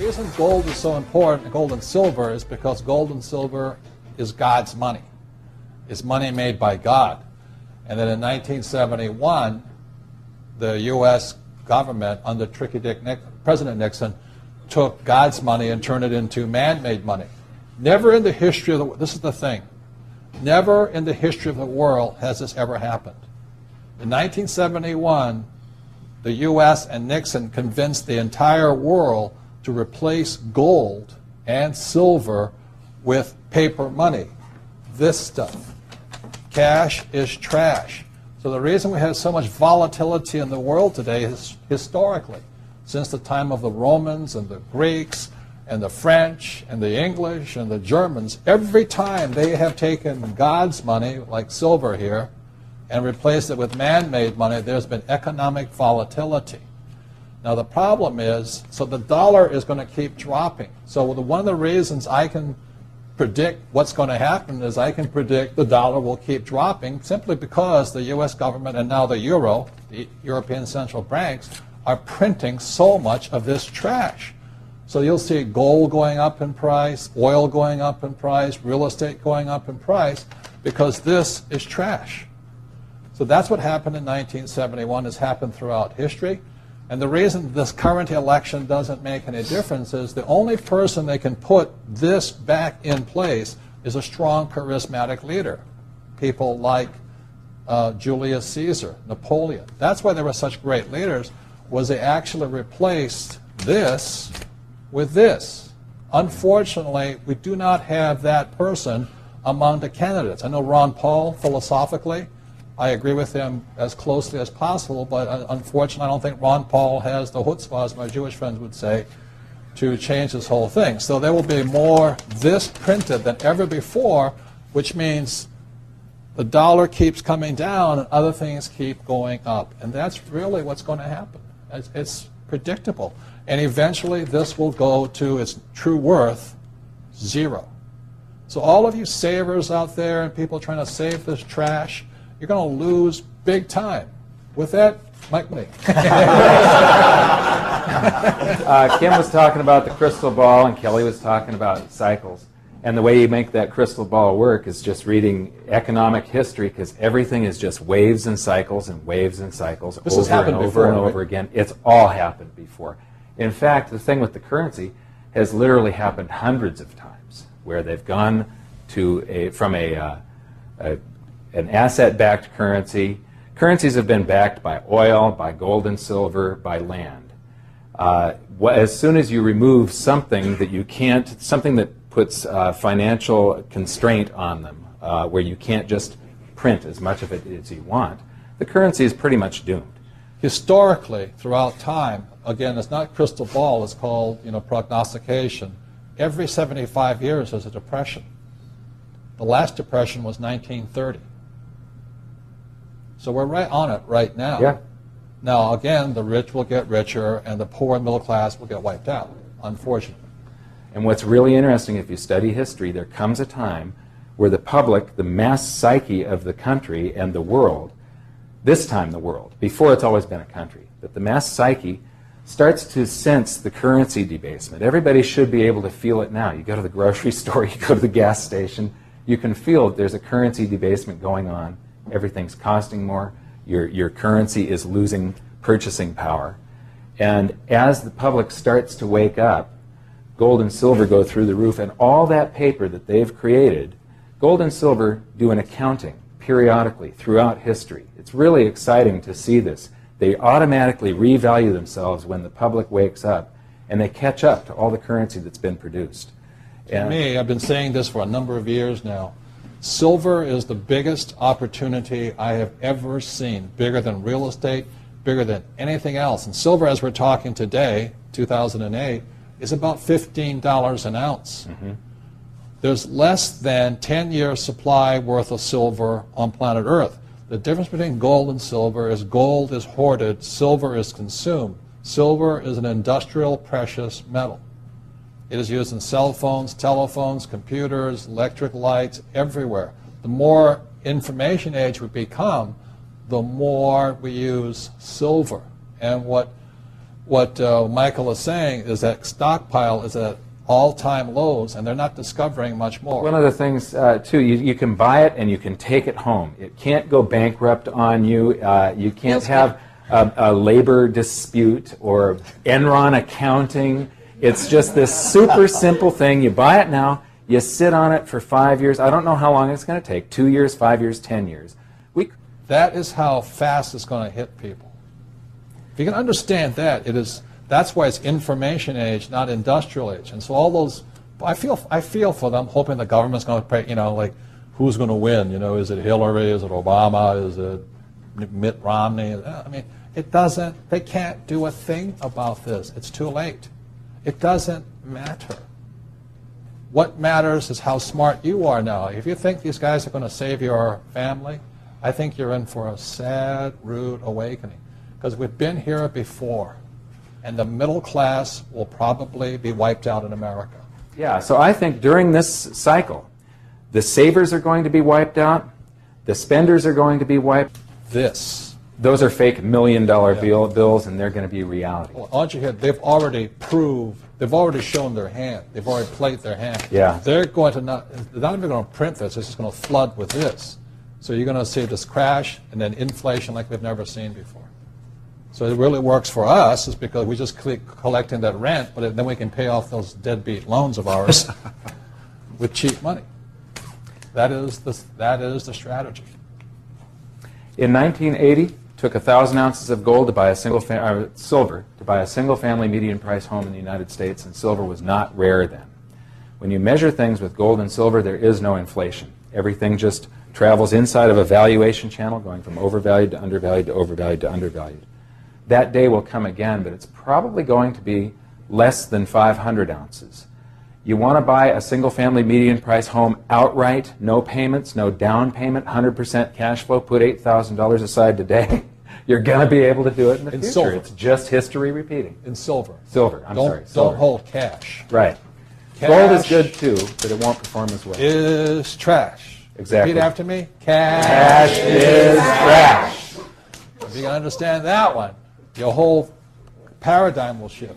reason gold is so important, gold and silver, is because gold and silver is God's money. It's money made by God. And then in 1971, the U.S. government, under President Nixon, took God's money and turned it into man-made money. Never in the history of the world, this is the thing, never in the history of the world has this ever happened. In 1971, the U.S. and Nixon convinced the entire world to replace gold and silver with paper money. This stuff. Cash is trash. So the reason we have so much volatility in the world today is historically, since the time of the Romans and the Greeks and the French and the English and the Germans, every time they have taken God's money, like silver here, and replaced it with man-made money, there's been economic volatility. Now the problem is, so the dollar is going to keep dropping. So one of the reasons I can predict what's going to happen is I can predict the dollar will keep dropping simply because the U.S. government and now the euro, the European central banks, are printing so much of this trash. So you'll see gold going up in price, oil going up in price, real estate going up in price, because this is trash. So that's what happened in 1971, has happened throughout history. And the reason this current election doesn't make any difference is the only person they can put this back in place is a strong, charismatic leader. People like Julius Caesar, Napoleon. That's why they were such great leaders, was they actually replaced this with this. Unfortunately, we do not have that person among the candidates. I know Ron Paul, philosophically, I agree with him as closely as possible, but unfortunately I don't think Ron Paul has the chutzpah, as my Jewish friends would say, to change this whole thing. So there will be more this printed than ever before, which means the dollar keeps coming down and other things keep going up. And that's really what's going to happen. It's predictable. And eventually this will go to its true worth, zero. So all of you savers out there and people trying to save this trash, you're going to lose big time. With that, Mike Lee. Kim was talking about the crystal ball and Kelly was talking about cycles. And the way you make that crystal ball work is just reading economic history, because everything is just waves and cycles and waves and cycles this has happened over and over again. It's all happened before. In fact, the thing with the currency has literally happened hundreds of times, where they've gone to from an asset-backed currency. Currencies have been backed by oil, by gold and silver, by land. As soon as you remove something that you can't, something that puts financial constraint on them, where you can't just print as much of it as you want, the currency is pretty much doomed. Historically, throughout time, again, it's not crystal ball, it's called prognostication. Every 75 years there's a depression. The last depression was 1930. So we're right on it right now. Yeah. Now, again, the rich will get richer and the poor and middle class will get wiped out, unfortunately. And what's really interesting, if you study history, there comes a time where the public, the mass psyche of the country and the world, this time the world, before it's always been a country, that the mass psyche starts to sense the currency debasement. Everybody should be able to feel it now. You go to the grocery store, you go to the gas station, you can feel that there's a currency debasement going on. Everything's costing more. Your currency is losing purchasing power. And as the public starts to wake up, gold and silver go through the roof, and all that paper that they've created, gold and silver do an accounting periodically throughout history. It's really exciting to see this. They automatically revalue themselves when the public wakes up, and they catch up to all the currency that's been produced. To me, I've been saying this for a number of years now, silver is the biggest opportunity I have ever seen, bigger than real estate, bigger than anything else. And silver, as we're talking today, 2008, is about $15 an ounce. Mm-hmm. There's less than 10-year supply worth of silver on planet Earth. The difference between gold and silver is gold is hoarded, silver is consumed. Silver is an industrial precious metal. It is used in cell phones, telephones, computers, electric lights, everywhere. The more information age we become, the more we use silver. And what what Michael is saying is that stockpile is at all-time lows, and they're not discovering much more. One of the things, too, you can buy it and you can take it home. It can't go bankrupt on you. You can't have a labor dispute or Enron accounting. It's just this super simple thing. You buy it now. You sit on it for 5 years. I don't know how long it's going to take. 2 years, 5 years, 10 years. That is how fast it's going to hit people. If you can understand that, that's why it's information age, not industrial age. And so all those, I feel for them, hoping the government's going to pay, you know, like, who's going to win? You know, is it Hillary? Is it Obama? Is it Mitt Romney? I mean, they can't do a thing about this. It's too late. It doesn't matter. What matters is how smart you are now. If you think these guys are going to save your family, I think you're in for a sad, rude awakening. Because we've been here before, and the middle class will probably be wiped out in America. Yeah, so I think during this cycle, the savers are going to be wiped out, the spenders are going to be wiped. Those are fake million-dollar bills, and they're going to be reality. Well, aren't you here? They've already shown their hand. They've already played their hand. Yeah. They're not even going to print this. It's just going to flood with this. So you're going to see this crash and then inflation like we've never seen before. So it really works for us is because we just keep collecting that rent, but then we can pay off those deadbeat loans of ours with cheap money. That is the strategy. In 1980, took 1,000 ounces of gold to buy a silver to buy a single-family median-price home in the United States, and silver was not rare then. When you measure things with gold and silver, there is no inflation. Everything just travels inside of a valuation channel, going from overvalued to undervalued to overvalued to undervalued. That day will come again, but it's probably going to be less than 500 ounces. You want to buy a single-family median-price home outright, no payments, no down payment, 100% cash flow, put $8,000 aside today. You're going to be able to do it in the future. Silver. It's just history repeating. In silver. Silver, Silver. Silver. Don't hold cash. Right. Cash Gold is good too, but it won't perform as well. Is trash. Exactly. Repeat after me. Cash, Cash is trash. If you can understand that one, your whole paradigm will shift.